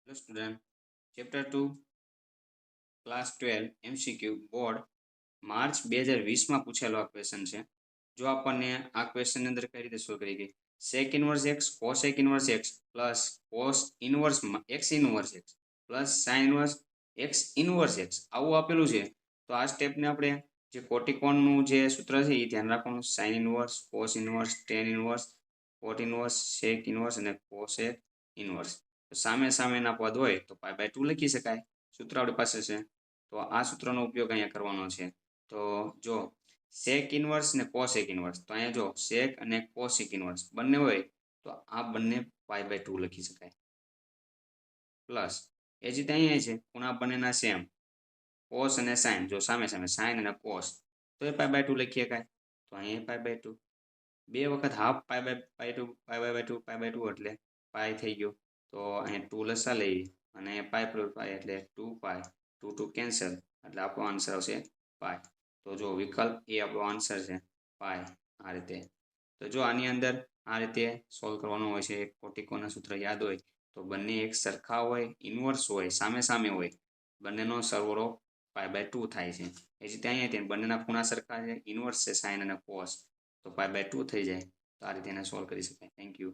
Hello student, chapter 2 class 12 MCQ board March 2020માં પૂછેલો આ ક્વેશ્ચન છે. જો આપણને આ ક્વેશ્ચનની અંદર કઈ રીતે સોલ્વ કરી ગઈ sec inverse x cosec inverse x plus cos inverse x inverse x plus sin inverse x inverse x આવું આપેલું છે. તો આ સ્ટેપને આપણે જે કોટિકોનનું જે સૂત્ર છે એ ધ્યાન રાખવાનું. sin inverse, cos inverse, tan inverse, cot inverse, sec inverse અને cosec ઇન્વર્સ. તો સામે સામેના પદ હોય તો π/2 લખી શકાય. સૂત્ર આપણી પાસે છે તો આ સૂત્રનો ઉપયોગ અહીંયા કરવાનો છે. તો જો sec ઇન્વર્સ ને cosec ઇન્વર્સ, તો અહીંયા જો sec અને cosec ઇન્વર્સ બંને હોય તો આ બંને π/2 લખી શકાય. પ્લસ એ જ રીતે અહીંયા છે ખૂણા બંનેના સેમ, cos અને sin, જો સામે સામે sin અને cos તો એ π/2 લખી શકાય. તો અહીંયા π/2 બે વખત હાફ π/2 એટલે પાઈ થઈ ગયો. તો અહીંયા 2 લસા લઈએ અને પાઈ એટલે 2π, 2 કેન્સલ એટલે આપણો આન્સર આવશે પાઈ. તો જો વિકલ્પ એ આપણો આન્સર છે પાઈ. આ રીતે તો જો આની અંદર આ રીતે સોલ્વ કરવાનું હોય છે. કોટિકોના સૂત્ર યાદ હોય તો બંને એક સરખા હોય, ઇન્વર્સ હોય, સામે સામે હોય, બંનેનો સરવાળો π/2 થાય છે. એ જ રીતે અહીંયા બંનેના ખૂણા સરખા છે, ઇન્વર્સ છે sin અને cos, તો π/2 થઈ જાય. તો આ રીતે એને સોલ્વ કરી શકાય. Thank you.